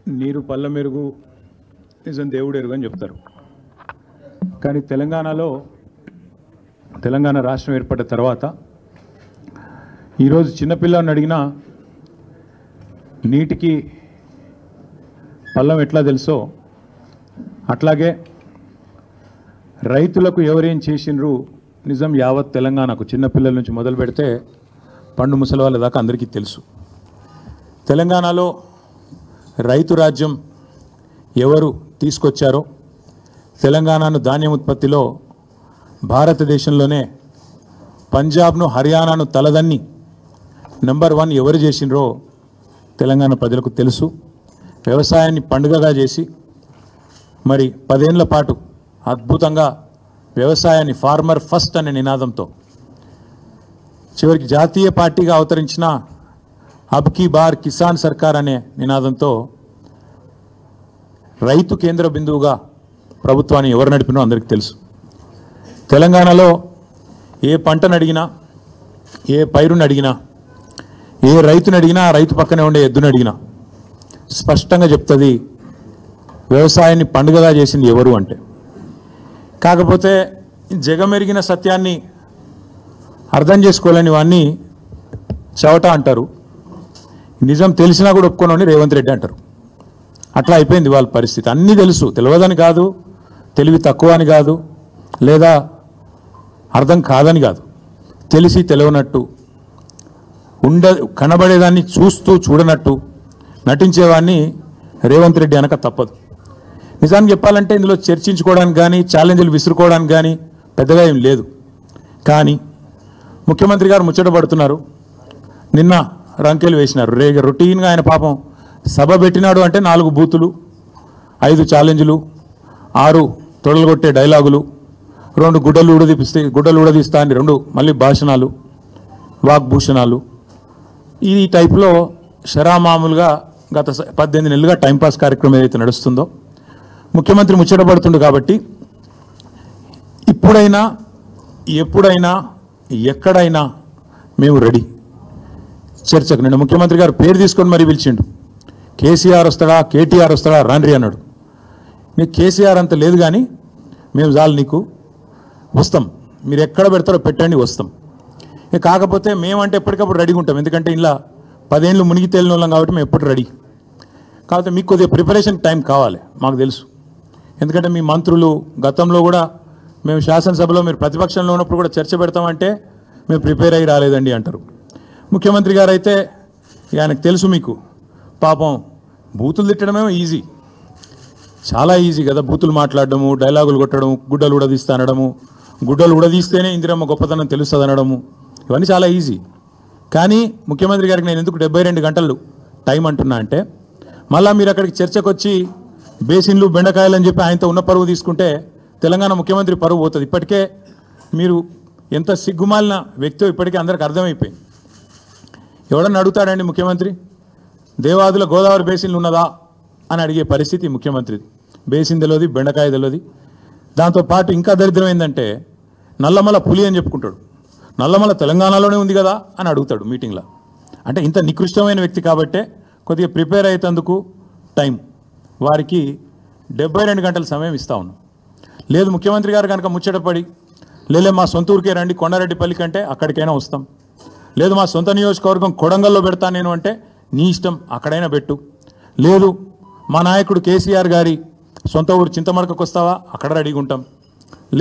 నీరు పళ్ళ మెరుగు నిజం దేవుడు ఎరుగు అని చెప్తారు. కానీ తెలంగాణ రాష్ట్రం ఏర్పడ్డ తర్వాత ఈరోజు చిన్నపిల్లని అడిగినా నీటికి పళ్ళం ఎట్లా తెలుసో అట్లాగే రైతులకు ఎవరేం చేసినరు నిజం యావత్ తెలంగాణకు చిన్నపిల్లల నుంచి మొదలు పెడితే పండు ముసలి వాళ్ళ దాకా అందరికీ తెలుసు. తెలంగాణలో రైతు రాజ్యం ఎవరు తీసుకొచ్చారో, తెలంగాణను ధాన్యం ఉత్పత్తిలో భారతదేశంలోనే పంజాబ్ను హర్యానాను తలదన్ని నెంబర్ 1 ఎవరు చేసినరో తెలంగాణ ప్రజలకు తెలుసు. వ్యవసాయాన్ని పండుగగా చేసి మరి 10 ఏళ్ల పాటు అద్భుతంగా వ్యవసాయాన్ని ఫార్మర్ ఫస్ట్ అనే నినాదంతో చివరికి జాతీయ పార్టీగా అవతరించిన అబ్ కీ బార్ కిసాన్ సర్కార్ అనే నినాదంతో రైతు కేంద్ర బిందువుగా ప్రభుత్వాన్ని ఎవరు నడిపినో అందరికీ తెలుసు. తెలంగాణలో ఏ పంటను అడిగినా, ఏ పైరుని అడిగినా, ఏ రైతుని అడిగినా, ఆ రైతు పక్కనే ఉండే ఎద్దుని అడిగినా స్పష్టంగా చెప్తుంది వ్యవసాయాన్ని పండుగగా చేసింది ఎవరు అంటే. కాకపోతే జగమెరిగిన సత్యాన్ని అర్థం చేసుకోలేని వాడిని చవట అంటారు, నిజం తెలిసినా కూడా ఒప్పుకోనని రేవంత్ రెడ్డి అంటారు. అట్లా అయిపోయింది వాళ్ళ పరిస్థితి. అన్నీ తెలుసు, తెలియదని కాదు, తెలివి తక్కువ అని కాదు, లేదా అర్థం కాదని కాదు, తెలిసి తెలియనట్టు కనబడేదాన్ని చూస్తూ చూడనట్టు నటించేవాడిని రేవంత్ రెడ్డి అనక తప్పదు. నిజానికి చెప్పాలంటే ఇందులో చర్చించుకోవడానికి కానీ ఛాలెంజ్లు విసురుకోవడానికి కానీ పెద్దగా ఏం లేదు. కానీ ముఖ్యమంత్రి గారు ముచ్చట పడుతున్నారు, నిన్న రంకెలు వేసినారు. రొటీన్గా ఆయన పాపం సభ పెట్టినాడు అంటే 4 బూతులు, 5 ఛాలెంజ్లు, 6 తొడలు కొట్టే డైలాగులు, 2 గుడ్డలు ఊడదీస్తా అని 2 మళ్ళీ భాషణాలు, వాగ్భూషణాలు. ఈ టైప్లో శరామామూలుగా గత 18 నెలలుగా టైంపాస్ కార్యక్రమం ఏదైతే నడుస్తుందో ముఖ్యమంత్రి ముచ్చటపడుతుండు. కాబట్టి ఇప్పుడైనా ఎప్పుడైనా ఎక్కడైనా మేము రెడీ చర్చకు. నిన్న ముఖ్యమంత్రి గారు పేరు తీసుకొని మరీ పిలిచిండు. కేసీఆర్ వస్తాడా, కేటీఆర్ వస్తాడా, రాండ్రి అన్నాడు. నీకు కేసీఆర్ అంత లేదు కానీ మేము చాలు నీకు, వస్తాం, మీరు ఎక్కడ పెడతారో పెట్టండి, వస్తాం. కాకపోతే మేమంటే ఎప్పటికప్పుడు రెడీగా ఉంటాం, ఎందుకంటే ఇలా 10 ఏళ్ళు మునిగి తేలిన వాళ్ళం కాబట్టి మేము ఎప్పుడు రెడీ. కాకపోతే మీకు కొద్దిగా ప్రిపరేషన్ టైం కావాలి, మాకు తెలుసు. ఎందుకంటే మీ మంత్రులు గతంలో కూడా మేము శాసనసభలో మీరు ప్రతిపక్షంలో ఉన్నప్పుడు కూడా చర్చ పెడతామంటే మేము ప్రిపేర్ అయ్యి రాలేదండి అంటారు. ముఖ్యమంత్రి గారు అయితే ఆయనకు తెలుసు, మీకు పాపం బూతులు తిట్టడమేమో ఈజీ, చాలా ఈజీ కదా. బూతులు మాట్లాడడము, డైలాగులు కొట్టడం, గుడ్డలు ఉడదీస్తా అనడము, గుడ్డలు ఉడదీస్తేనే ఇందిరమ్మ గొప్పతనం తెలుస్తుంది అనడము, ఇవన్నీ చాలా ఈజీ. కానీ ముఖ్యమంత్రి గారికి నేను ఎందుకు 72 గంటలు టైం అంటున్నా అంటే, మళ్ళీ మీరు అక్కడికి చర్చకు వచ్చి బేసిన్లు బెండకాయలు అని చెప్పి ఆయనతో ఉన్న పరువు తీసుకుంటే తెలంగాణ ముఖ్యమంత్రి పరువు పోతుంది. ఇప్పటికే మీరు ఎంత సిగ్గుమాలిన వ్యక్తో ఇప్పటికే అందరికి అర్థమైపోయింది. ఎవడన్నా అడుగుతాడండి ముఖ్యమంత్రి, దేవాదుల గోదావరి బేసిన్లు ఉన్నదా అని అడిగే పరిస్థితి ముఖ్యమంత్రిది. బేసిన్ తెలియదు, బెండకాయ తెలియదు. దాంతోపాటు ఇంకా దరిద్రం ఏంటంటే నల్లమల పులి అని చెప్పుకుంటాడు. నల్లమల తెలంగాణలోనే ఉంది కదా అని అడుగుతాడు మీటింగ్లో. అంటే ఇంత నికృష్టమైన వ్యక్తి కాబట్టే కొద్దిగా ప్రిపేర్ అయ్యేందుకు టైం వారికి 72 గంటల సమయం ఇస్తా ఉన్నాం. లేదు ముఖ్యమంత్రి గారు కనుక ముచ్చటపడి లేలే మా సొంత ఊరికే రండి కొండారెడ్డిపల్లి కంటే అక్కడికైనా వస్తాం, లేదు మా సొంత నియోజకవర్గం కొడంగల్లో పెడతా నేను అంటే నీ ఇష్టం, అక్కడైనా పెట్టు. లేదు మా నాయకుడు కేసీఆర్ గారి సొంత ఊరు చింతమడకకు వస్తావా, అక్కడ రెడీగా ఉంటాం.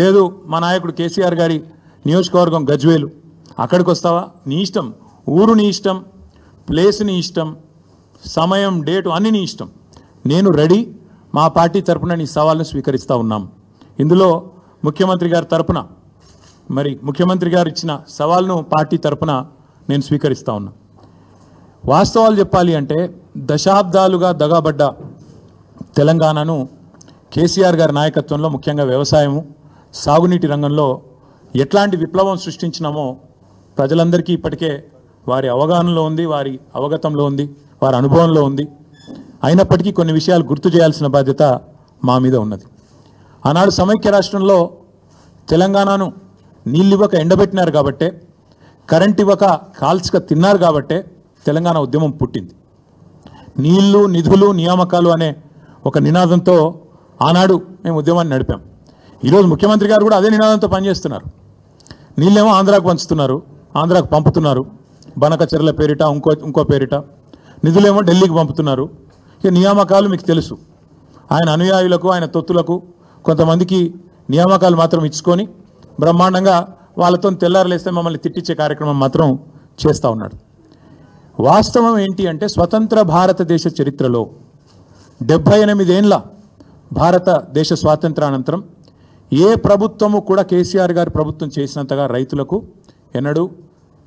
లేదు మా నాయకుడు కేసీఆర్ గారి నియోజకవర్గం గజ్వేలు, అక్కడికి వస్తావా, నీ ఇష్టం. ఊరు నీ ఇష్టం, ప్లేస్ నీ ఇష్టం, సమయం డేటు అన్నీ నీ ఇష్టం. నేను రెడీ, మా పార్టీ తరపున నీ సవాల్ను స్వీకరిస్తూ ఉన్నాం. ఇందులో ముఖ్యమంత్రి గారి తరపున మరి ముఖ్యమంత్రి గారు ఇచ్చిన సవాల్ను పార్టీ తరపున నేను స్వీకరిస్తూ ఉన్నా. వాస్తవాలు చెప్పాలి అంటే దశాబ్దాలుగా దగాబడ్డ తెలంగాణను కేసీఆర్ గారి నాయకత్వంలో ముఖ్యంగా వ్యవసాయము, సాగునీటి రంగంలో ఎట్లాంటి విప్లవం సృష్టించినామో ప్రజలందరికీ ఇప్పటికే వారి అవగాహనలో ఉంది, వారి అవగతంలో ఉంది, వారి అనుభవంలో ఉంది. అయినప్పటికీ కొన్ని విషయాలు గుర్తు చేయాల్సిన బాధ్యత మా మీద ఉన్నది. ఆనాడు సమైక్య రాష్ట్రంలో తెలంగాణను నీళ్ళు ఇవ్వక ఎండబెట్టినారు కాబట్టే, కరెంట్ ఇవ్వక కాల్చక తిన్నారు కాబట్టే తెలంగాణ ఉద్యమం పుట్టింది. నీళ్లు నిధులు నియామకాలు అనే ఒక నినాదంతో ఆనాడు మేము ఉద్యమాన్ని నడిపాం. ఈరోజు ముఖ్యమంత్రి గారు కూడా అదే నినాదంతో పనిచేస్తున్నారు. నీళ్ళేమో ఆంధ్రాకు పంచుతున్నారు, ఆంధ్రాకు పంపుతున్నారు, బనకచెర్ల పేరిట ఇంకో పేరిట. నిధులేమో ఢిల్లీకి పంపుతున్నారు. ఇక నియామకాలు మీకు తెలుసు, ఆయన అనుయాయులకు ఆయన తొత్తులకు కొంతమందికి నియామకాలు మాత్రం ఇచ్చుకొని బ్రహ్మాండంగా వాళ్ళతో తెల్లారలేస్తే మమ్మల్ని తిట్టించే కార్యక్రమం మాత్రం చేస్తూ ఉన్నాడు. వాస్తవం ఏంటి అంటే స్వతంత్ర భారతదేశ చరిత్రలో 78 ఏళ్ల భారతదేశ స్వాతంత్రానంతరం ఏ ప్రభుత్వము కూడా కేసీఆర్ గారి ప్రభుత్వం చేసినంతగా రైతులకు ఎన్నడూ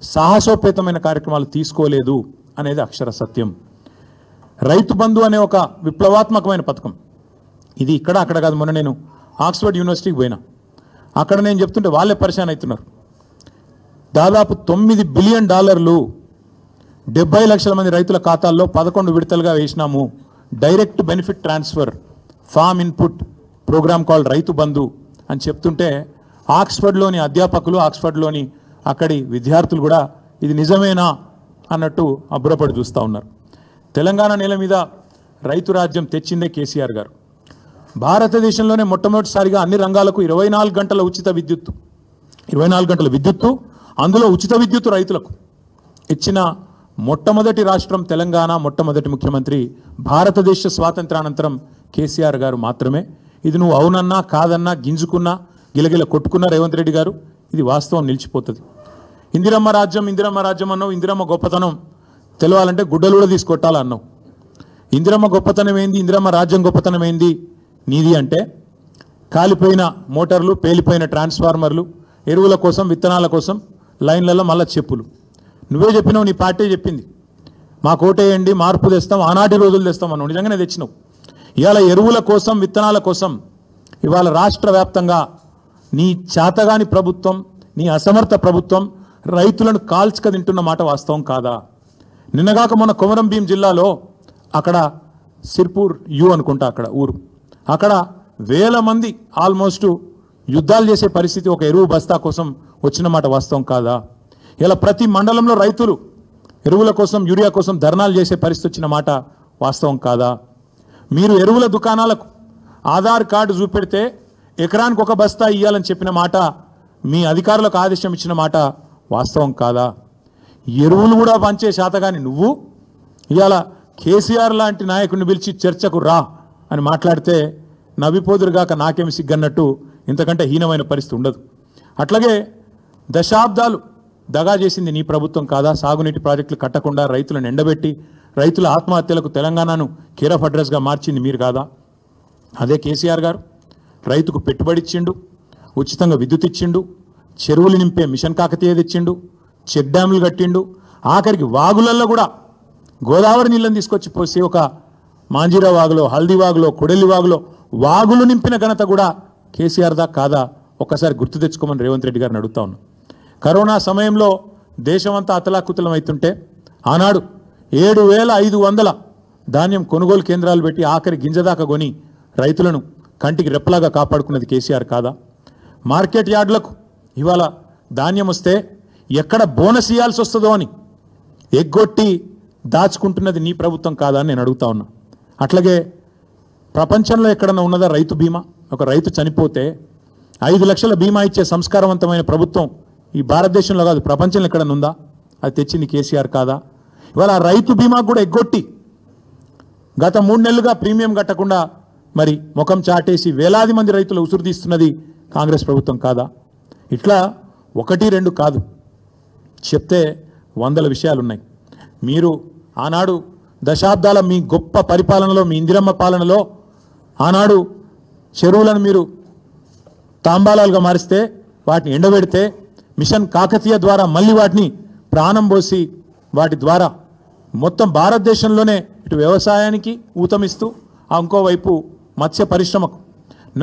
సాహసోపేతమైన కార్యక్రమాలు తీసుకోలేదు అనేది అక్షర సత్యం. రైతు బంధు అనే ఒక విప్లవాత్మకమైన పథకం, ఇది ఇక్కడ అక్కడ కాదు. మొన్న నేను ఆక్స్ఫర్డ్ యూనివర్సిటీకి పోయినా, అక్కడ నేను చెప్తుంటే వాళ్ళే పరిశాన్ అవుతున్నారు. దాదాపు $9 బిలియన్ 70 లక్షల మంది రైతుల ఖాతాల్లో 11 విడతలుగా వేసినాము. Direct benefit transfer farm input program called Rythu Bandhu అని చెప్తుంటే ఆక్స్ఫర్డ్లోని అధ్యాపకులు, ఆక్స్ఫర్డ్లోని అక్కడి విద్యార్థులు కూడా ఇది నిజమేనా అన్నట్టు అబ్బురపడి చూస్తూ ఉన్నారు. తెలంగాణ నేల మీద రైతు రాజ్యం తెచ్చిందే కేసీఆర్ గారు. భారతదేశంలోనే మొట్టమొదటిసారిగా అన్ని రంగాలకు 24 గంటల ఉచిత విద్యుత్తు, 24 గంటల విద్యుత్తు, అందులో ఉచిత విద్యుత్తు రైతులకు ఇచ్చిన మొట్టమొదటి రాష్ట్రం తెలంగాణ, మొట్టమొదటి ముఖ్యమంత్రి భారతదేశ స్వాతంత్రానంతరం కేసీఆర్ గారు మాత్రమే. ఇది నువ్వు అవునన్నా కాదన్నా గింజుకున్నా గిలగిల కొట్టుకున్నా రేవంత్ రెడ్డి గారు, ఇది వాస్తవం నిలిచిపోతుంది. ఇందిరమ్మ రాజ్యం అన్నావు, ఇందిరమ్మ గొప్పతనం తెలవాలంటే గుడ్డలు కూడా తీసుకొట్టాలా అన్నావు. ఇందిరమ్మ గొప్పతనం ఏంది, ఇందిరమ్మ రాజ్యం గొప్పతనం ఏంది నీది అంటే కాలిపోయిన మోటార్లు, పేలిపోయిన ట్రాన్స్ఫార్మర్లు, ఎరువుల కోసం విత్తనాల కోసం లైన్లలో మళ్ళా చెప్పులు. నువ్వే చెప్పినావు, నీ పార్టీ చెప్పింది, మా కోటేయండి మార్పు తెస్తాం, ఆనాటి రోజులు తెస్తాం అన్నావు. నిజంగానే తెచ్చినావు. ఇవాళ ఎరువుల కోసం విత్తనాల కోసం ఇవాళ రాష్ట్ర వ్యాప్తంగా నీ చేతగాని ప్రభుత్వం, నీ అసమర్థ ప్రభుత్వం రైతులను కాల్చుక తింటున్న మాట వాస్తవం కాదా? నిన్నగాక మొన్న కొమరం భీం జిల్లాలో అక్కడ సిర్పూర్ అనుకుంటా అక్కడ ఊరు, అక్కడ వేల మంది ఆల్మోస్ట్ యుద్ధాలు చేసే పరిస్థితి ఒక ఎరువు బస్తా కోసం వచ్చిన మాట వాస్తవం కాదా? ఇలా ప్రతి మండలంలో రైతులు ఎరువుల కోసం, యూరియా కోసం ధర్నాలు చేసే పరిస్థితి వచ్చిన మాట వాస్తవం కాదా? మీరు ఎరువుల దుకాణాలకు ఆధార్ కార్డు చూపెడితే ఎకరానికి ఒక బస్తా ఇవ్వాలని చెప్పిన మాట, మీ అధికారులకు ఆదేశం ఇచ్చిన మాట వాస్తవం కాదా? ఎరువులు కూడా పంచే శాతగాని నువ్వు ఇవాళ కేసీఆర్ లాంటి నాయకుడిని పిలిచి చర్చకు రా అని మాట్లాడితే నవ్విపోదురుగాక నాకేమి సిగ్గన్నట్టు ఇంతకంటే హీనమైన పరిస్థితి ఉండదు. అట్లాగే దశాబ్దాలు దగా చేసింది నీ ప్రభుత్వం కాదా? సాగునీటి ప్రాజెక్టులు కట్టకుండా రైతులను ఎండబెట్టి రైతుల ఆత్మహత్యలకు తెలంగాణను కేర్ ఆఫ్ అడ్రస్గా మార్చింది మీరు కాదా? అదే కేసీఆర్ గారు రైతుకు పెట్టుబడి ఇచ్చిండు, ఉచితంగా విద్యుత్ ఇచ్చిండు, చెరువులు నింపే మిషన్ కాకతీయ తెచ్చిండు, చెక్ డ్యాములు కట్టిండు, ఆఖరికి వాగులల్లో కూడా గోదావరి నీళ్ళని తీసుకొచ్చి పోసి ఒక మాంజీరా వాగులో, హల్దీ వాగులో, కొడెల్లి వాగులో వాగులు నింపిన ఘనత కూడా కేసీఆర్ దా కాదా? ఒక్కసారి గుర్తు తెచ్చుకోమని రేవంత్ రెడ్డి గారిని అడుగుతా ఉన్నాం. కరోనా సమయంలో దేశమంతా అతలాకుతలం అవుతుంటే ఆనాడు 7,500 ధాన్యం కొనుగోలు కేంద్రాలు పెట్టి ఆఖరి గింజదాకా కొని రైతులను కంటికి రెప్పలాగా కాపాడుకున్నది కేసీఆర్ కాదా? మార్కెట్ యార్డులకు ఇవాళ ధాన్యం వస్తే ఎక్కడ బోనస్ ఇవ్వాల్సి వస్తుందో అని ఎగ్గొట్టి దాచుకుంటున్నది నీ ప్రభుత్వం కాదా అని నేను అడుగుతా ఉన్నా. అట్లాగే ప్రపంచంలో ఎక్కడన్నా ఉన్నదా రైతు బీమా? ఒక రైతు చనిపోతే 5 లక్షల బీమా ఇచ్చే సంస్కారవంతమైన ప్రభుత్వం ఈ భారతదేశంలో కాదు ప్రపంచంలో ఎక్కడన్నా ఉందా? అది తెచ్చింది కేసీఆర్ కాదా? ఇవాళ రైతు బీమా కూడా ఎగ్గొట్టి గత 3 నెలలుగా ప్రీమియం కట్టకుండా మరి ముఖం చాటేసి వేలాది మంది రైతులు ఉసురు తీస్తున్నది కాంగ్రెస్ ప్రభుత్వం కాదా? ఇట్లా 1, 2 కాదు, చెప్తే 100 విషయాలు ఉన్నాయి. మీరు ఆనాడు దశాబ్దాల మీ గొప్ప పరిపాలనలో, మీ ఇందిరమ్మ పాలనలో ఆనాడు చెరువులను మీరు తాంబాలాలుగా మారిస్తే, వాటిని ఎండబెడితే, మిషన్ కాకతీయ ద్వారా మళ్ళీ వాటిని ప్రాణం పోసి వాటి ద్వారా మొత్తం భారతదేశంలోనే ఇటు వ్యవసాయానికి ఊతమిస్తూ ఇంకోవైపు మత్స్య పరిశ్రమకు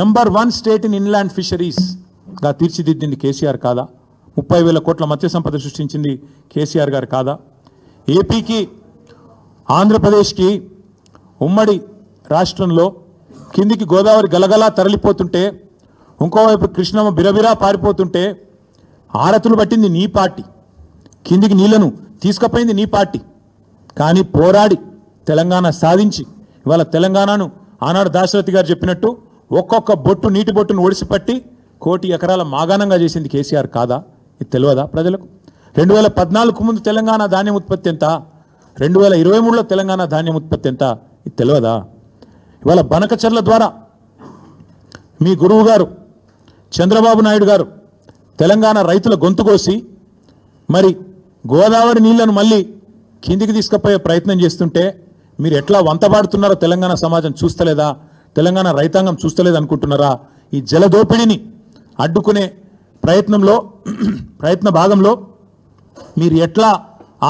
నంబర్ 1 స్టేట్ ఇన్ ఇన్లాండ్ ఫిషరీస్గా తీర్చిదిద్దింది కేసీఆర్ కాదా? 30,000 కోట్ల మత్స్య సంపద సృష్టించింది కేసీఆర్ గారు కాదా? ఏపీకి, ఆంధ్రప్రదేశ్కి ఉమ్మడి రాష్ట్రంలో కిందికి గోదావరి గలగలా తరలిపోతుంటే, ఇంకోవైపు కృష్ణమ్మ బిరబిరా పారిపోతుంటే ఆరతులు పట్టింది నీ పార్టీ, కిందికి నీళ్లను తీసుకుపోయింది నీ పార్టీ. కానీ పోరాడి తెలంగాణ సాధించి ఇవాళ తెలంగాణను ఆనాడు దాశరథి గారు చెప్పినట్టు ఒక్కొక్క బొట్టు నీటి బొట్టును ఒడిసిపట్టి 1 కోటి ఎకరాల మాగాణంగా చేసింది కేసీఆర్ కాదా? ఇది తెలియదా ప్రజలకు? 2014కు ముందు తెలంగాణ ధాన్యం ఉత్పత్తి ఎంత? 2023లో తెలంగాణ ధాన్యం ఉత్పత్తి ఎంత? ఇది తెలియదా? ఇవాళ బనకచర్ల ద్వారా మీ గురువు గారు చంద్రబాబు నాయుడు గారు తెలంగాణ రైతుల గొంతు కోసి మరి గోదావరి నీళ్లను మళ్ళీ కిందికి తీసుకుపోయే ప్రయత్నం చేస్తుంటే మీరు ఎట్లా వంతబాడుతున్నారో తెలంగాణ సమాజం చూస్తలేదా? తెలంగాణ రైతాంగం చూస్తలేదు అనుకుంటున్నారా? ఈ జలదోపిడిని అడ్డుకునే ప్రయత్న భాగంలో మీరు ఎట్లా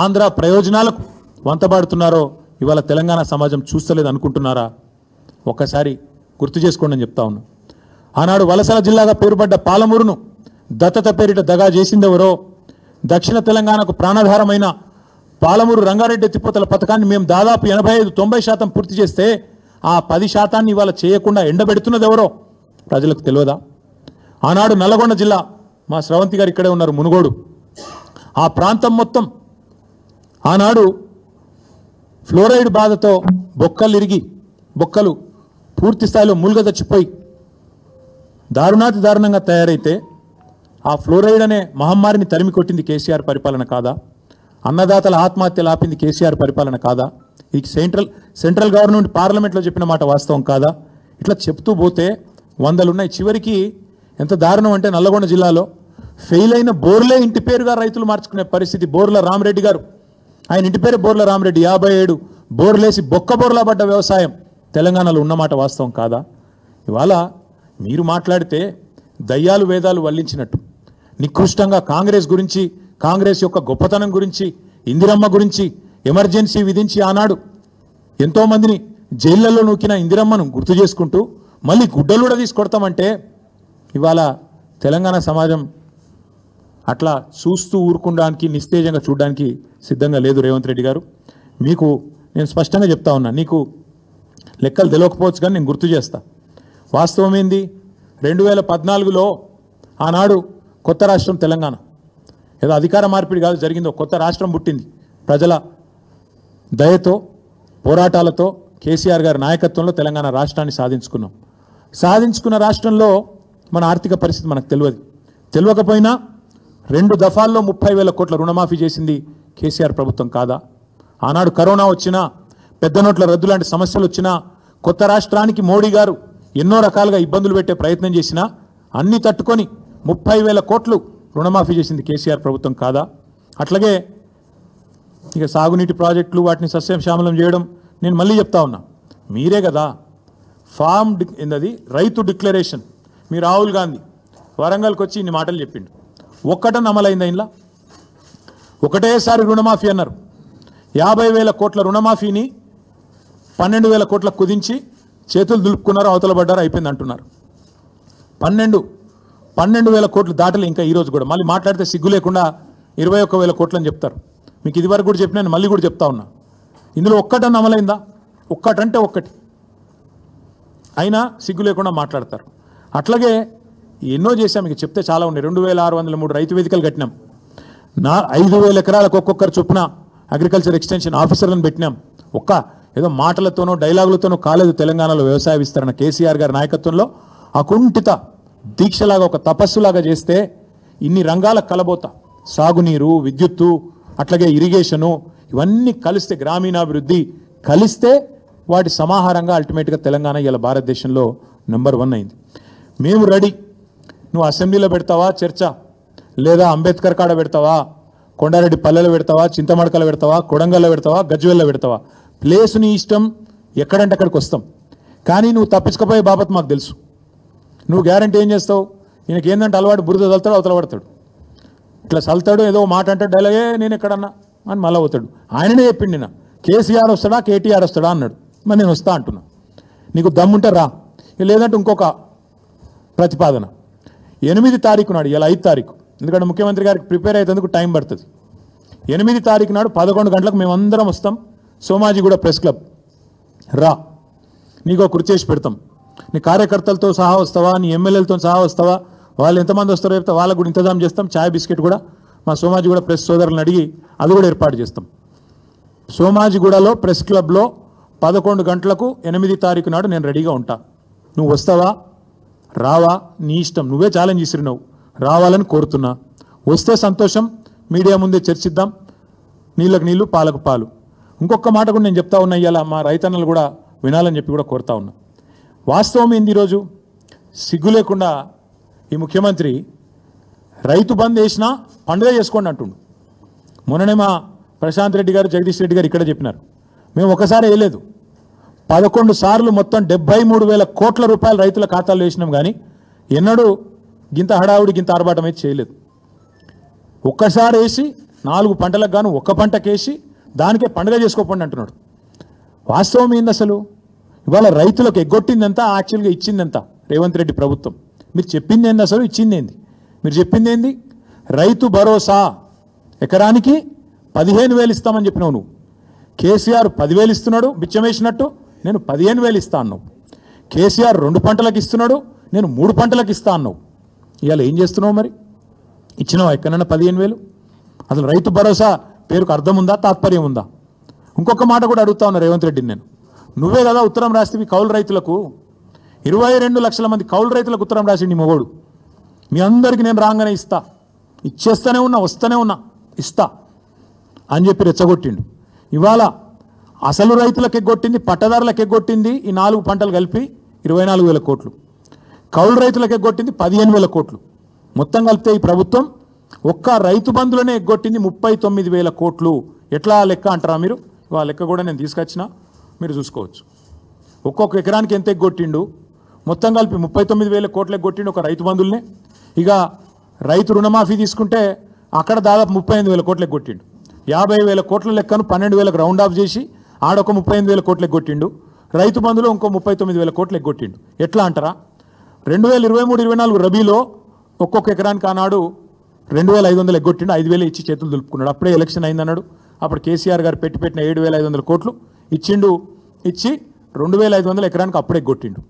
ఆంధ్ర ప్రయోజనాలకు వంతబాడుతున్నారో ఇవాళ తెలంగాణ సమాజం చూస్తలేదు అనుకుంటున్నారా? ఒక్కసారి గుర్తు చేసుకోండి అని చెప్తా ఉన్నా. ఆనాడు వలసల జిల్లాగా పేరుపడ్డ పాలమూరును దత్తత పేరిట దగా చేసిందెవరో, దక్షిణ తెలంగాణకు ప్రాణాధారమైన పాలమూరు రంగారెడ్డి ఎత్తిపోతల పథకాన్ని మేము దాదాపు 85-90% పూర్తి చేస్తే ఆ 10% ఇవాళ చేయకుండా ఎండబెడుతున్నది ఎవరో ప్రజలకు తెలియదా? ఆనాడు నల్లగొండ జిల్లా, మా స్రవంతి గారు ఇక్కడే ఉన్నారు, మునుగోడు, ఆ ప్రాంతం మొత్తం ఆనాడు ఫ్లోరైడ్ బాధతో బొక్కలు పూర్తి స్థాయిలో మూలుగ చచ్చిపోయి దారుణాతి దారుణంగా తయారైతే ఆ ఫ్లోరైడ్ అనే మహమ్మారిని తరిమి కొట్టింది కేసీఆర్ పరిపాలన కాదా? అన్నదాతల ఆత్మహత్యలు ఆపింది కేసీఆర్ పరిపాలన కాదా? ఇది సెంట్రల్ గవర్నమెంట్ పార్లమెంట్లో చెప్పిన మాట వాస్తవం కాదా? ఇట్లా చెప్తూ పోతే 100 ఉన్నాయి. చివరికి ఎంత దారుణం అంటే నల్లగొండ జిల్లాలో ఫెయిల్ అయిన బోర్లే ఇంటి పేరుగా రైతులు మార్చుకునే పరిస్థితి. బోర్ల రామరెడ్డి గారు, ఆయన ఇంటి పేరు బోర్ల రామరెడ్డి, 57 బోర్లేసి బోర్లా పడ్డ వ్యవసాయం తెలంగాణలో ఉన్నమాట వాస్తవం కాదా? ఇవాళ మీరు మాట్లాడితే దయ్యాలు వేదాలు వల్లించినట్టు నికృష్టంగా కాంగ్రెస్ గురించి, కాంగ్రెస్ యొక్క గొప్పతనం గురించి, ఇందిరమ్మ గురించి ఎమర్జెన్సీ విధించి ఆనాడు ఎంతోమందిని జైళ్లలో నూకిన ఇందిరమ్మను గుర్తు చేసుకుంటూ మళ్ళీ గుడ్డలు కూడా తీసుకొడతామంటే ఇవాళ తెలంగాణ సమాజం అట్లా చూస్తూ ఊరుకోవడానికి, నిస్తేజంగా చూడడానికి సిద్ధంగా లేదు. రేవంత్ రెడ్డి గారు, మీకు నేను స్పష్టంగా చెప్తా ఉన్నా, నీకు లెక్కలు తెలియకపోవచ్చు కానీ నేను గుర్తు చేస్తా. వాస్తవం ఏంది? 2014లో ఆనాడు కొత్త రాష్ట్రం తెలంగాణ, ఏదో అధికార మార్పిడి కాదు జరిగిందో, కొత్త రాష్ట్రం పుట్టింది. ప్రజల దయతో, పోరాటాలతో, కేసీఆర్ గారి నాయకత్వంలో తెలంగాణ రాష్ట్రాన్ని సాధించుకున్న రాష్ట్రంలో మన ఆర్థిక పరిస్థితి మనకు తెలియకపోయినా 2 దఫాల్లో 30,000 కోట్ల రుణమాఫీ చేసింది కేసీఆర్ ప్రభుత్వం కాదా? ఆనాడు కరోనా వచ్చినా, పెద్ద నోట్ల రద్దు లాంటి సమస్యలు వచ్చినా, కొత్త రాష్ట్రానికి మోడీ గారు ఎన్నో రకాలుగా ఇబ్బందులు పెట్టే ప్రయత్నం చేసినా అన్ని తట్టుకొని 30,000 కోట్లు రుణమాఫీ చేసింది కేసీఆర్ ప్రభుత్వం కాదా? అట్లాగే ఇక సాగునీటి ప్రాజెక్టులు, వాటిని సస్యశ్యామలం చేయడం, నేను మళ్ళీ చెప్తా ఉన్నా, మీరే కదా ఏందది రైతు డిక్లరేషన్. మీ రాహుల్ గాంధీ వరంగల్కి వచ్చి ఇన్ని మాటలు చెప్పిండు, ఒక్కటని అమలైందా? ఇంట్లో ఒకటేసారి రుణమాఫీ అన్నారు. 50,000 కోట్ల రుణమాఫీని 12,000 కోట్లకు కుదించి చేతులు దులుపుకున్నారు, అవతల పడ్డారు, అయిపోయింది అంటున్నారు. 12,000 కోట్లు దాటలు ఇంకా ఈరోజు కూడా. మళ్ళీ మాట్లాడితే సిగ్గు లేకుండా 21,000 కోట్లు అని చెప్తారు. మీకు ఇదివరకు కూడా చెప్పినా, మళ్ళీ కూడా చెప్తా ఉన్నా, ఇందులో ఒక్కటని అమలైందా? ఒక్కటంటే ఒక్కటి అయినా సిగ్గు లేకుండా మాట్లాడతారు. అట్లాగే ఎన్నో చేశాం, మీకు చెప్తే చాలా ఉన్నాయి. 2,603 రైతు వేదికలు కట్టినాం. 5,000 ఎకరాలకు ఒక్కొక్కరు చొప్పున అగ్రికల్చర్ ఎక్స్టెన్షన్ ఆఫీసర్లను పెట్టినాం. ఏదో మాటలతోనో డైలాగులతోనో కాలేదు తెలంగాణలో వ్యవసాయ విస్తరణ. కేసీఆర్ గారి నాయకత్వంలో అకుంఠిత దీక్షలాగా, ఒక తపస్సులాగా చేస్తే ఇన్ని రంగాల కలబోత, సాగునీరు, విద్యుత్తు, అట్లాగే ఇరిగేషను, ఇవన్నీ కలిస్తే, గ్రామీణాభివృద్ధి కలిస్తే వాటి సమాహారంగా అల్టిమేట్గా తెలంగాణ ఇలా భారతదేశంలో నెంబర్ 1 అయింది. మేము రెడీ. నువ్వు అసెంబ్లీలో పెడతావా చర్చ, లేదా అంబేద్కర్ కాడ పెడతావా, కొండారెడ్డి పల్లెలో పెడతావా, చింతమడకలో పెడతావా, కొడంగల్లో పెడతావా, గజ్వేల్లో పెడతావా, ప్లేసు నీ ఇష్టం, ఎక్కడంటే అక్కడికి వస్తాం. కానీ నువ్వు తప్పించుకపోయే బాబత్ మాకు తెలుసు. నువ్వు గ్యారంటీ ఏం చేస్తావు? ఈయనకి ఏంటంటే అలవాటు, బురద చల్తాడు, అవతల పడతాడు, ఇట్లా చల్తాడు, ఏదో మాట అంటాడు, డైలాగే నేను ఎక్కడన్నా అని మళ్ళీ అవుతాడు. ఆయననే చెప్పిండు, నిన్న కేసీఆర్ వస్తాడా కేటీఆర్ వస్తాడా అన్నాడు. మరి నేను వస్తా అంటున్నా, నీకు దమ్ముంటే రా, లేదంటే ఇంకొక ప్రతిపాదన 8 తారీఖు నాడు, ఇలా 5 తారీఖు, ఎందుకంటే ముఖ్యమంత్రి గారికి ప్రిపేర్ అయ్యేందుకు టైం పడుతుంది. 8 తారీఖు నాడు 11 గంటలకు మేమందరం వస్తాం, సోమాజిగూడ ప్రెస్ క్లబ్ రా, నీకో కుర్చీ చేసి పెడతాం. నీ కార్యకర్తలతో సహా వస్తావా, నీ ఎమ్మెల్యేలతో సహా వస్తావా, వాళ్ళు ఎంతమంది వస్తారో చెప్తే వాళ్ళకు కూడా ఇంతజాం చేస్తాం. ఛాయ్ బిస్కెట్ కూడా మా సోమాజిగూడ ప్రెస్ సోదరులను అడిగి అది కూడా ఏర్పాటు చేస్తాం. సోమాజిగూడలో ప్రెస్ క్లబ్లో 11 గంటలకు 8 తారీఖు నాడు నేను రెడీగా ఉంటా. నువ్వు వస్తావా రావా నీ ఇష్టం. నువ్వే ఛాలెంజ్ ఇసిరినావు, రావాలని కోరుతున్నా. వస్తే సంతోషం, మీడియా ముందే చర్చిద్దాం, నీళ్ళకు నీళ్ళు పాలకు పాలు. ఇంకొక మాట కూడా నేను చెప్తా ఉన్నా, ఇవాళ మా రైతన్నలు కూడా వినాలని చెప్పి కూడా కోరుతా ఉన్నా. వాస్తవం ఏంది, ఈరోజు సిగ్గు లేకుండా ఈ ముఖ్యమంత్రి రైతు బంద్ వేసినా పండుగ చేసుకోండి అంటుండు. మొన్ననే మా ప్రశాంత్ రెడ్డి గారు, జగదీష్ రెడ్డి గారు ఇక్కడ చెప్పినారు, మేము ఒకసారి వేయలేదు, 11 సార్లు మొత్తం 73,000 కోట్ల రూపాయలు రైతుల ఖాతాల్లో వేసినాం. కానీ ఎన్నడూ గింత హడావుడి గింత ఆర్భాటం అయితే చేయలేదు. ఒక్కసారి వేసి 4 పంటలకు గాను ఒక్క పంటకేసి దానికే పండుగ చేసుకోకండి అంటున్నాడు. వాస్తవం ఏంది అసలు? ఇవాళ రైతులకు ఎగ్గొట్టిందంతా, యాక్చువల్గా ఇచ్చిందంతా రేవంత్ రెడ్డి ప్రభుత్వం. మీరు చెప్పింది ఏంది అసలు, ఇచ్చింది ఏంది? మీరు చెప్పింది ఏంది? రైతు భరోసా ఎకరానికి 15,000 ఇస్తామని చెప్పినావు నువ్వు. కేసీఆర్ 10,000 ఇస్తున్నాడు బిచ్చం వేసినట్టు, నేను 15,000 ఇస్తా అన్నావు. కేసీఆర్ 2 పంటలకు ఇస్తున్నాడు, నేను 3 పంటలకు ఇస్తా అన్నావు. ఇవాళ ఏం చేస్తున్నావు మరి? ఇచ్చినావా ఎక్కడైనా 15,000? అసలు రైతు భరోసా పేరుకు అర్థం ఉందా, తాత్పర్యం ఉందా? ఇంకొక మాట కూడా అడుగుతా ఉన్నా రేవంత్ రెడ్డిని నేను. నువ్వే కదా ఉత్తరం రాస్తే కౌలు రైతులకు 22 లక్షల మంది కౌలు రైతులకు ఉత్తరం రాసిండి మొగోడు. మీ అందరికీ నేను రాగానే ఇస్తా, ఇచ్చేస్తూనే ఉన్నా, వస్తూనే ఉన్నా, ఇస్తా అని చెప్పి రెచ్చగొట్టిండు. ఇవాళ అసలు రైతులకు ఎగ్గొట్టింది, పట్టదారులకు ఎగ్గొట్టింది ఈ 4 పంటలు కలిపి 24,000 కోట్లు, కౌలు రైతులకు ఎగ్గొట్టింది 15,000 కోట్లు. మొత్తం కలిపితే ఈ ప్రభుత్వం ఒక్క రైతు బంధులనే ఎగ్గొట్టింది 39,000 కోట్లు. ఎట్లా లెక్క అంటారా మీరు? ఆ లెక్క కూడా నేను తీసుకొచ్చినా, మీరు చూసుకోవచ్చు. ఒక్కొక్క ఎకరానికి ఎంత ఎగ్గొట్టిండు, మొత్తం కలిపి 39,000 కోట్లు ఎగ్గొట్టిండు ఒక రైతు బంధుల్నే. ఇక రైతు రుణమాఫీ తీసుకుంటే అక్కడ దాదాపు 38,000 కోట్లు ఎగ్గొట్టిండు. 50,000 కోట్ల లెక్కను 12,000కు రౌండ్ ఆఫ్ చేసి ఆడొక 38,000 కోట్లు ఎగ్గొట్టిండు. రైతు బంధులో ఇంకో 39,000 కోట్లు ఎగ్గొట్టిండు. ఎట్లా అంటారా? 2023-24 రబీలో ఒక్కొక్క ఎకరానికి ఆనాడు 2,500 ఎగ్గొట్టిండు, 5,000 ఇచ్చి చేతులు దులుపుకున్నాడు. అప్పుడే ఎలక్షన్ అయిందన్నాడు. అప్పుడు కేసీఆర్ గారు పెట్టిన 7,500 కోట్లు ఇచ్చిండు. ఇచ్చి 2,500 ఎకరానికి అప్పుడే ఎగ్గొట్టిండు.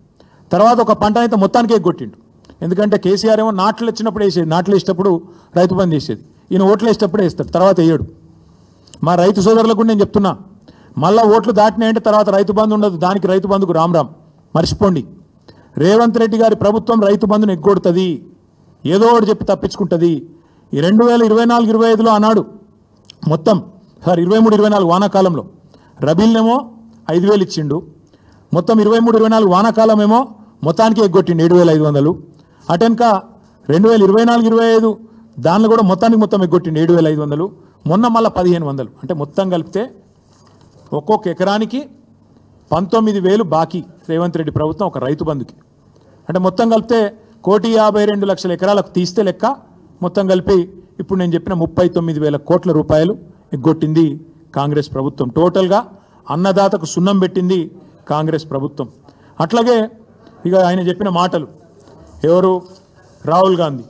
తర్వాత ఒక పంట అయితే మొత్తానికి ఎగ్గొట్టిండు. ఎందుకంటే కేసీఆర్ ఏమో నాట్లు వచ్చినప్పుడు వేసేది, నాట్లు వేసేటప్పుడు రైతు బంధు చేసేది, ఈయన ఓట్లు వేసేటప్పుడు వేస్తాడు, తర్వాత వేయడు. మా రైతు సోదరులకు నేను చెప్తున్నా, మళ్ళీ ఓట్లు దాటినాయంటే తర్వాత రైతు బంధు ఉండదు. దానికి రైతు బంధుకు రామ్ మర్చిపోండి. రేవంత్ రెడ్డి గారి ప్రభుత్వం రైతు బంధును ఎగ్గొడుతుంది, ఏదో ఒకటి చెప్పి తప్పించుకుంటుంది. ఈ 2024-25లో అన్నాడు మొత్తం 23-24 వానాకాలంలో రబీల్నేమో 5,000 ఇచ్చిండు. మొత్తం 23-24 వానాకాలం ఏమో మొత్తానికి ఎగ్గొట్టిండు 7,500. అటెనక 2024-25 దానిలో కూడా మొత్తం ఎగ్గొట్టిండు 7,500. మొన్న మళ్ళీ 1,500. అంటే మొత్తం కలిపితే ఒక్కొక్క ఎకరానికి 19,000 బాకీ రేవంత్ రెడ్డి ప్రభుత్వం ఒక రైతు బంధుకి. అంటే మొత్తం కలిపితే 1,52,00,000 ఎకరాలకు తీస్తే లెక్క మొత్తం కలిపి ఇప్పుడు నేను చెప్పిన 39,000 కోట్ల రూపాయలు ఎగ్గొట్టింది కాంగ్రెస్ ప్రభుత్వం. టోటల్గా అన్నదాతకు సున్నం పెట్టింది కాంగ్రెస్ ప్రభుత్వం. అట్లాగే ఇక ఆయన చెప్పిన మాటలు, ఎవరు రాహుల్ గాంధీ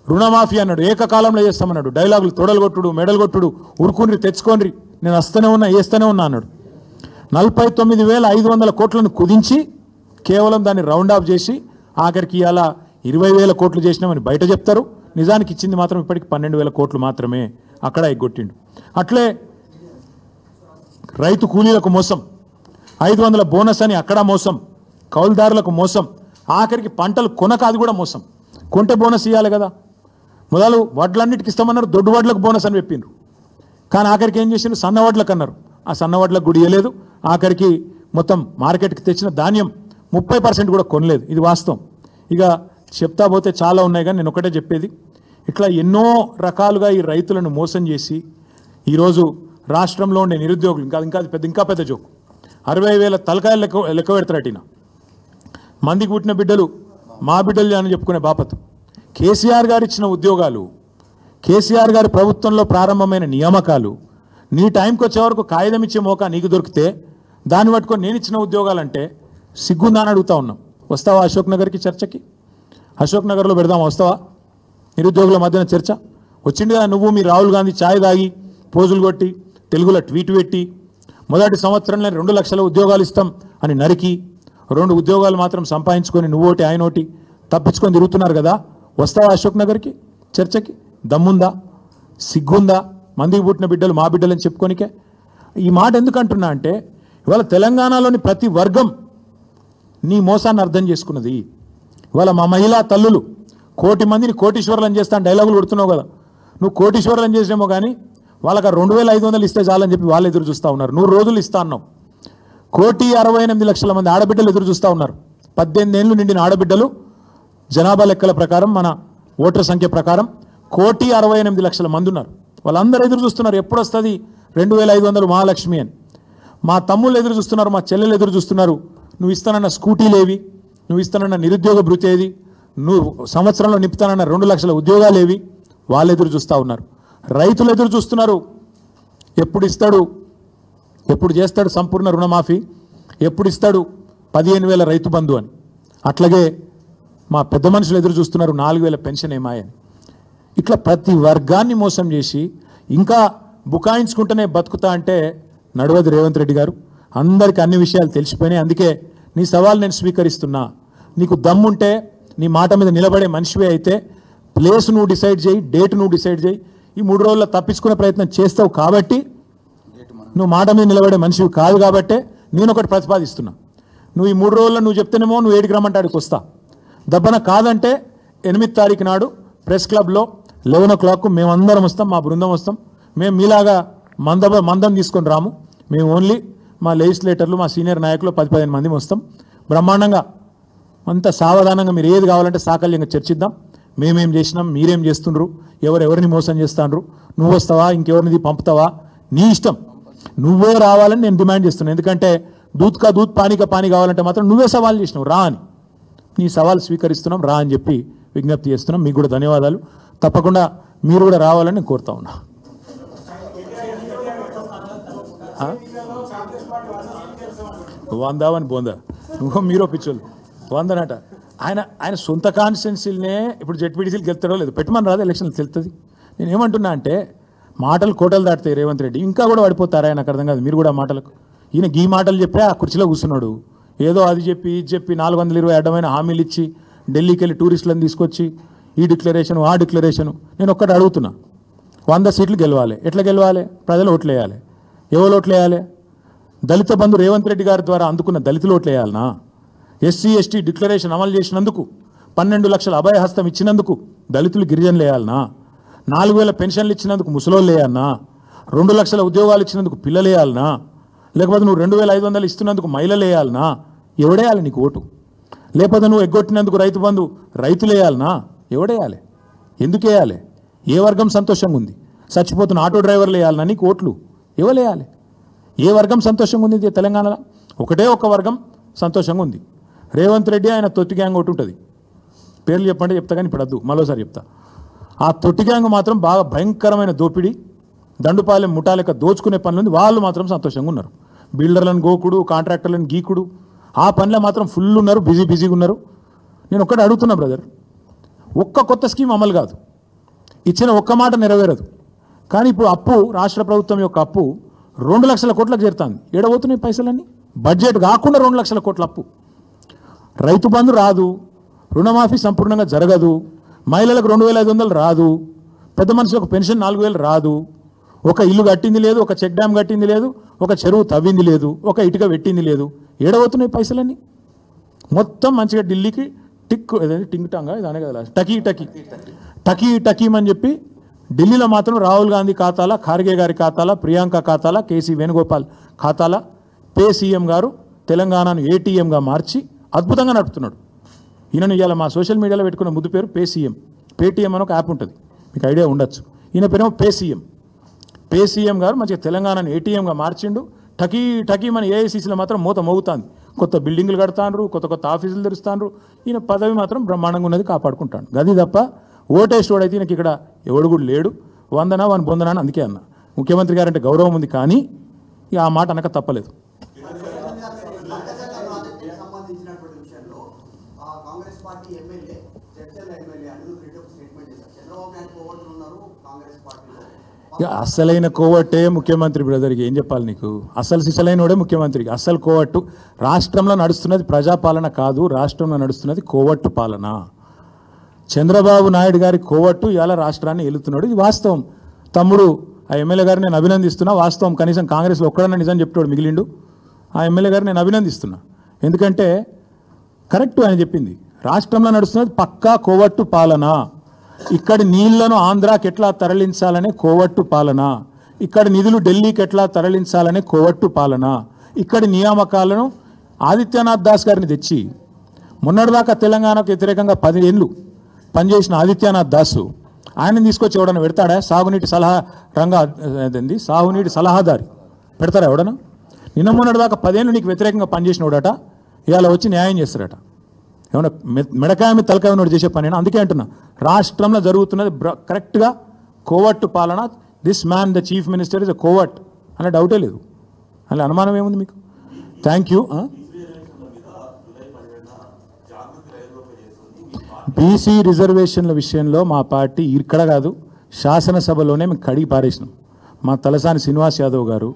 రుణమాఫీ అన్నాడు, ఏకకాలంలో చేస్తామన్నాడు. డైలాగులు తొడలు కొట్టుడు, మెడలు కొట్టుడు, ఉరుకుని తెచ్చుకోండి, నేను వస్తూనే ఉన్నా, వేస్తూనే ఉన్నా అన్నాడు. 49,500 కోట్లను కుదించి కేవలం దాన్ని రౌండ్ ఆఫ్ చేసి ఆఖరికి ఇలా 20,000 కోట్లు చేసినామని బయట చెప్తారు. నిజానికి ఇచ్చింది మాత్రం ఇప్పటికి 12,000 కోట్లు మాత్రమే. అక్కడ ఎగ్గొట్టిండు. అట్లే రైతు కూలీలకు మోసం, 500 బోనస్ అని అక్కడ మోసం, కౌలుదారులకు మోసం, ఆఖరికి పంటలు కొనక అది కూడా మోసం. కొంటే బోనస్ ఇవ్వాలి కదా, మొదలు వడ్లన్నిటికి ఇస్తామన్నారు, దొడ్డు వడ్లకు బోనస్ అని చెప్పిండ్రు. కానీ ఆఖరికి ఏం చేసిండ్రు, సన్న వడ్లకు అన్నారు. ఆ సన్న వడ్లకు గుడి ఇవ్వలేదు. ఆఖరికి మొత్తం మార్కెట్కి తెచ్చిన ధాన్యం 30% కూడా కొనలేదు. ఇది వాస్తవం. ఇక చెప్తా పోతే చాలా ఉన్నాయి, కానీ నేను ఒకటే చెప్పేది, ఇట్లా ఎన్నో రకాలుగా ఈ రైతులను మోసం చేసి ఈరోజు రాష్ట్రంలో ఉండే నిరుద్యోగులు ఇంకా పెద్ద జోకు, 60,000 తలకాయలు లెక్క పెడతారటిన మందికి పుట్టిన బిడ్డలు మా బిడ్డలు అని చెప్పుకునే బాపతు. కేసీఆర్ గారు ఇచ్చిన ఉద్యోగాలు, కేసీఆర్ గారి ప్రభుత్వంలో ప్రారంభమైన నియామకాలు, నీ టైంకి వచ్చే వరకు కాగితం ఇచ్చే మోకా నీకు దొరికితే దాన్ని పట్టుకొని నేను ఇచ్చిన ఉద్యోగాలంటే సిగ్గుందా అని అడుగుతా ఉన్నాం. వస్తావా అశోక్ నగర్కి చర్చకి? అశోక్ నగర్లో పెడదామా, వస్తావా? నిరుద్యోగుల మధ్యన చర్చ వచ్చింది కదా. నువ్వు మీ రాహుల్ గాంధీ ఛాయ్ తాగి పోజులు కొట్టి తెలుగులో ట్వీట్ పెట్టి మొదటి సంవత్సరంలో 2 లక్షల ఉద్యోగాలు ఇస్తాం అని నరికి 2 ఉద్యోగాలు మాత్రం సంపాదించుకొని నువ్వోటి ఆయనోటి తప్పించుకొని తిరుగుతున్నారు కదా. వస్తావా అశోక్ నగర్కి చర్చకి? దమ్ముందా, సిగ్గుందా? మందికి పుట్టిన బిడ్డలు మా బిడ్డలని చెప్పుకోనికే. ఈ మాట ఎందుకు అంటున్నా అంటే, ఇవాళ తెలంగాణలోని ప్రతి వర్గం నీ మోసాన్ని అర్థం చేసుకున్నది. ఇవాళ మా మహిళా తల్లులు కోటి మందిని కోటీశ్వరులను చేస్తాను డైలాగులు కొడుతున్నావు కదా, నువ్వు కోటీశ్వరులను చేసేమో కానీ వాళ్ళకి 2500 ఇస్తే చాలని చెప్పి వాళ్ళు ఎదురు చూస్తూ ఉన్నారు. 100 రోజులు ఇస్తా అన్నావు. 1,68,00,000 మంది ఆడబిడ్డలు ఎదురు చూస్తూ ఉన్నారు. 18 ఏళ్ళు నిండిన ఆడబిడ్డలు జనాభా లెక్కల ప్రకారం మన ఓటర్ సంఖ్య ప్రకారం 1,68,00,000 మంది ఉన్నారు. వాళ్ళందరూ ఎదురు చూస్తున్నారు ఎప్పుడు వస్తుంది 2,500 మహాలక్ష్మి అని. మా తమ్ముళ్ళు ఎదురు చూస్తున్నారు, మా చెల్లెలు ఎదురు చూస్తున్నారు. నువ్వు ఇస్తానన్న స్కూటీలేవి, నువ్వు ఇస్తానన్న నిరుద్యోగ భృతి ఏది, నువ్వు సంవత్సరంలో నింపుతానన్న 2 లక్షల ఉద్యోగాలు ఏవి, వాళ్ళు ఎదురు చూస్తూ ఉన్నారు. రైతులు ఎదురు చూస్తున్నారు, ఎప్పుడు ఇస్తాడు, ఎప్పుడు చేస్తాడు సంపూర్ణ రుణమాఫీ, ఎప్పుడు ఇస్తాడు 15,000 రైతు బంధు అని. అట్లాగే మా పెద్ద మనుషులు ఎదురు చూస్తున్నారు 4,000 పెన్షన్ ఏమాయని. ఇట్లా ప్రతి వర్గాన్ని మోసం చేసి ఇంకా బుకాయించుకుంటూనే బతుకుతా అంటే నడవదు రేవంత్ రెడ్డి గారు. అందరికీ అన్ని విషయాలు తెలిసిపోయినాయి. అందుకే నీ సవాల్ నేను స్వీకరిస్తున్నా. నీకు దమ్ముంటే నీ మాట మీద నిలబడే మనిషివే అయితే ప్లేస్ నువ్వు డిసైడ్ చేయి, డేట్ నువ్వు డిసైడ్ చేయి. ఈ 3 రోజుల్లో తప్పించుకునే ప్రయత్నం చేస్తావు కాబట్టి, నువ్వు మాట మీద నిలబడే మనిషివి కాదు కాబట్టే నేను ఒకటి ప్రతిపాదిస్తున్నా. నువ్వు ఈ 3 రోజుల్లో నువ్వు చెప్తేనేమో నువ్వు 7 రమ్మంటాడికి వస్తా, దబ్బన కాదంటే 8 తారీఖు నాడు ప్రెస్ క్లబ్లో 11 o'clock మేమందరం వస్తాం, మా బృందం వస్తాం. మేము మీలాగా మందం తీసుకొని రాము. మేము ఓన్లీ మా లెజిస్లేటర్లు, మా సీనియర్ నాయకులు 10-15 మంది వస్తాం. బ్రహ్మాండంగా అంత సావధానంగా మీరు ఏది కావాలంటే సాకల్యంగా చర్చిద్దాం. మేమేం చేసినాం, మీరేం చేస్తుండ్రు, ఎవరెవరిని మోసం చేస్తాండ్రు, నువ్వు వస్తావా ఇంకెవరినిది పంపుతావా, నీ ఇష్టం. నువ్వే రావాలని నేను డిమాండ్ చేస్తున్నాను. ఎందుకంటే దూత్ కా దూత్ పానీ కా పానీ కావాలంటే మాత్రం నువ్వే సవాల్ చేసినావు, రా అని. నీ సవాల్ స్వీకరిస్తున్నాం, రా అని చెప్పి విజ్ఞప్తి చేస్తున్నాం. మీకు కూడా ధన్యవాదాలు. తప్పకుండా మీరు కూడా రావాలని నేను కోరుతా ఉన్నా. వందావని బోందా నువ్వు మీరు పిచ్చోళ్ళు వందనట. ఆయన సొంత కాన్స్టిట్యున్సీలనే ఇప్పుడు జెడ్పీటీసీలు గెలుతారో లేదు, పెట్టమని రాదు, ఎలక్షన్లు తెలుస్తుంది. నేను ఏమంటున్నా అంటే మాటలు కోటలు దాటుతాయి. రేవంత్ రెడ్డి ఇంకా కూడా పడిపోతారా, నాకు అర్థం కాదు. మీరు కూడా మాటలకు ఈయన ఈ మాటలు చెప్పి ఆ కుర్చీలో కూర్చున్నాడు. ఏదో అది చెప్పి ఇది చెప్పి 420 అడ్డమైన హామీలు ఇచ్చి ఢిల్లీకి వెళ్ళి టూరిస్టులను తీసుకొచ్చి ఈ డిక్లరేషను ఆ డిక్లరేషను. నేను ఒక్కటి అడుగుతున్నా, 100 సీట్లు గెలవాలి. ఎట్లా గెలవాలి? ప్రజలు ఓట్లు వేయాలి. ఎవరు ఓట్లు వేయాలి? దళిత బంధు రేవంత్ రెడ్డి గారి ద్వారా అందుకున్న దళితులు ఓట్లు వేయాలనా? ఎస్సీ ఎస్టీ డిక్లరేషన్ అమలు చేసినందుకు, 12 లక్షల అభయహస్తం ఇచ్చినందుకు దళితులు గిరిజనులు వేయాలనా? 4,000 పెన్షన్లు ఇచ్చినందుకు ముసలోళ్ళు వేయాలనా? 2 లక్షల ఉద్యోగాలు ఇచ్చినందుకు పిల్లలు వేయాలనా? లేకపోతే నువ్వు 2,500 ఇస్తున్నందుకు మహిళలు వేయాలనా? ఎవడేయాలి నీకు ఓటు? లేకపోతే నువ్వు ఎగ్గొట్టినందుకు రైతు బంధు రైతులు వేయాలనా? ఎవడేయాలి? ఎందుకు వేయాలి? ఏ వర్గం సంతోషంగా ఉంది? చచ్చిపోతున్న ఆటో డ్రైవర్లు వేయాలనా నీకు ఓట్లు? ఎవరు వేయాలి? ఏ వర్గం సంతోషంగా ఉంది తెలంగాణలో? ఒకటే ఒక వర్గం సంతోషంగా ఉంది. రేవంత్ రెడ్డి ఆయన తొట్టి గ్యాంగ్ ఒకటి ఉంటుంది, పేర్లు చెప్పండి చెప్తా కానీ ఇప్పుడు వద్దు, మరోసారి చెప్తా. ఆ తొట్టి గ్యాంగ్ మాత్రం బాగా భయంకరమైన దోపిడీ, దండుపాలెం ముఠా లెక్క దోచుకునే పనులు వాళ్ళు మాత్రం సంతోషంగా ఉన్నారు. బిల్డర్లను గోకుడు, కాంట్రాక్టర్లను గీకుడు, ఆ పనిలో మాత్రం ఫుల్ ఉన్నారు, బిజీగా ఉన్నారు. నేను ఒక్కటి అడుగుతున్నా బ్రదర్, ఒక్క కొత్త స్కీమ్ అమలు కాదు, ఇచ్చిన ఒక్క మాట నెరవేరదు. కానీ ఇప్పుడు అప్పు, రాష్ట్ర ప్రభుత్వం యొక్క అప్పు 2 లక్షల కోట్లకు చేరుతుంది. ఏడబోతున్నాయి పైసలన్నీ? బడ్జెట్ కాకుండా 2 లక్షల కోట్ల అప్పు. రైతు బంధు రాదు, రుణమాఫీ సంపూర్ణంగా జరగదు, మహిళలకు 2,500 రాదు, పెద్ద మనుషులకు పెన్షన్ 4,000 రాదు, ఒక ఇల్లు కట్టింది లేదు, ఒక చెక్ డ్యామ్ కట్టింది లేదు, ఒక చెరువు తవ్వింది లేదు, ఒక ఇటుక పెట్టింది లేదు. ఏడబోతున్నాయి పైసలన్నీ? మొత్తం మంచిగా ఢిల్లీకి టింగ్ టాంగా ఇదానే కదా టకీమని చెప్పి ఢిల్లీలో మాత్రం రాహుల్ గాంధీ ఖాతాల, ఖార్గే గారి ఖాతాల, ప్రియాంక ఖాతాల, కేసీ వేణుగోపాల్ ఖాతాల పే సీఎం గారు తెలంగాణను ఏటీఎంగా మార్చి అద్భుతంగా నడుపుతున్నాడు. ఈయనను ఇవాళ మా సోషల్ మీడియాలో పెట్టుకున్న ముద్దు పేరు పే సీఎం. పేటీఎం అని ఒక యాప్ ఉంటుంది, మీకు ఐడియా ఉండొచ్చు. ఈయన పేరేమో పే సీఎం గారు మంచిగా తెలంగాణను ఏటీఎంగా మార్చిండు. టకీమని ఏఐసీసీలో మాత్రం మూత మోగుతాంది. కొత్త బిల్డింగులు కడతాండ్రు, కొత్త ఆఫీసులు తెరుస్తాండ్రు. ఈయన పదవి మాత్రం బ్రహ్మాండంగా ఉన్నది, కాపాడుకుంటాడు. గది తప్ప ఓటేస్టోడైతే ఈయనకి ఇక్కడ ఎవడు కూడా లేడు. వందనా వాని బొందనా అని అందుకే అన్న. ముఖ్యమంత్రి గారంటే గౌరవం ఉంది, కానీ ఇక ఆ మాట అనక తప్పలేదు. అసలైన కోవట్టే ముఖ్యమంత్రి బ్రదర్కి ఏం చెప్పాలి నీకు? అసలు సిసలైనోడే ముఖ్యమంత్రికి. అసలు కోవట్టు రాష్ట్రంలో నడుస్తున్నది ప్రజాపాలన కాదు, రాష్ట్రంలో నడుస్తున్నది కోవట్టు పాలన. చంద్రబాబు నాయుడు గారి కోవట్టు ఇవాళ రాష్ట్రాన్ని ఏలుతున్నాడు. ఇది వాస్తవం. తమ్ముడు ఆ ఎమ్మెల్యే గారిని నేను అభినందిస్తున్నా. వాస్తవం. కనీసం కాంగ్రెస్లో ఒక్కడన్నా నిజం చెప్తాడు మిగిలిండు. ఆ ఎమ్మెల్యే గారు నేను అభినందిస్తున్నా. ఎందుకంటే కరెక్ట్ ఆయన చెప్పింది. రాష్ట్రంలో నడుస్తున్నది పక్కా కోవట్టు పాలన. ఇక్కడి నీళ్లను ఆంధ్రాకి ఎట్లా తరలించాలనే కోవట్టు పాలన, ఇక్కడ నిధులు ఢిల్లీకి ఎట్లా తరలించాలనే కోవట్టు పాలన, ఇక్కడి నియామకాలను ఆదిత్యనాథ్ దాస్ గారిని తెచ్చి మొన్నటిదాకా తెలంగాణకు వ్యతిరేకంగా 10 ఏళ్ళు పనిచేసిన ఆదిత్యనాథ్ దాసు ఆయనని తీసుకొచ్చి ఎవడన్నా పెడతాడా? సాగునీటి సలహాదారి పెడతారా ఎవడన్నా? నిన్న మొన్నటిదాకా 10 ఏళ్ళు నీకు వ్యతిరేకంగా పనిచేసినోడట ఇవాళ వచ్చి న్యాయం చేస్తారట. ఏమన్నా మెడకాయ తలకాయ ఉన్నోడు చేసే పని. అందుకే అంటున్నా, రాష్ట్రంలో జరుగుతున్నది కరెక్ట్గా కోవట్టు పాలన. This man the chief minister is a coward అనే డౌటే లేదు. అలా అనుమానం ఏముంది మీకు? Thank you. బీసీ రిజర్వేషన్ల విషయంలో మా పార్టీ ఇక్కడ కాదు, శాసనసభలోనే మేము కడిగి పారేసినాం. మా తలసాని శ్రీనివాస్ యాదవ్ గారు,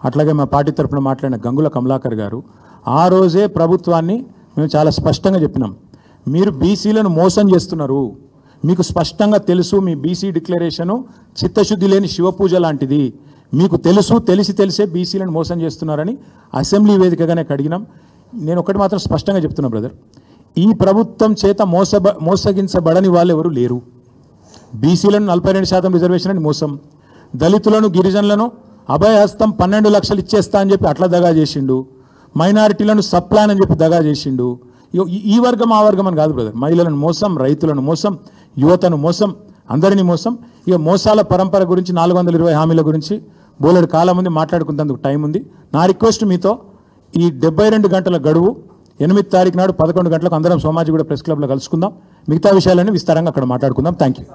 అట్లాగే మా పార్టీ తరఫున మాట్లాడిన గంగుల కమలాకర్ గారు ఆ రోజే ప్రభుత్వాన్ని మేము చాలా స్పష్టంగా చెప్పినాం, మీరు బీసీలను మోసం చేస్తున్నారు, మీకు స్పష్టంగా తెలుసు, మీ బీసీ డిక్లరేషను చిత్తశుద్ధి లేని శివపూజ లాంటిది, మీకు తెలుసు, తెలిసే బీసీలను మోసం చేస్తున్నారని అసెంబ్లీ వేదికగానే కడిగినాం. నేను ఒకటి మాత్రం స్పష్టంగా చెప్తున్నా బ్రదర్, ఈ ప్రభుత్వం చేత మోసగించబడని వాళ్ళు ఎవరు లేరు. బీసీలను 42% రిజర్వేషన్ అని మోసం, దళితులను గిరిజనులను అభయహస్తం 12 లక్షలు ఇచ్చేస్తా అని చెప్పి అట్లా దగా చేసిండు, మైనారిటీలను సప్లాన్ అని చెప్పి దగా చేసిండు. ఈ వర్గం ఆ వర్గం అని కాదు బ్రదర్, మహిళలను మోసం, రైతులను మోసం, యువతను మోసం, అందరినీ మోసం. ఇక మోసాల పరంపర గురించి 420 హామీల గురించి బోలెడు కాలం ఉంది, మాట్లాడుకున్నందుకు టైం ఉంది. నా రిక్వెస్ట్ మీతో, ఈ 72 గంటల గడువు 8 తారీఖు నాడు 11 గంటలకు అందరం సోమాజిగూడ ప్రెస్ క్లబ్లో కలుసుకుందాం. మిగతా విషయాలన్నీ విస్తారంగా అక్కడ మాట్లాడుకుందాం. Thank you.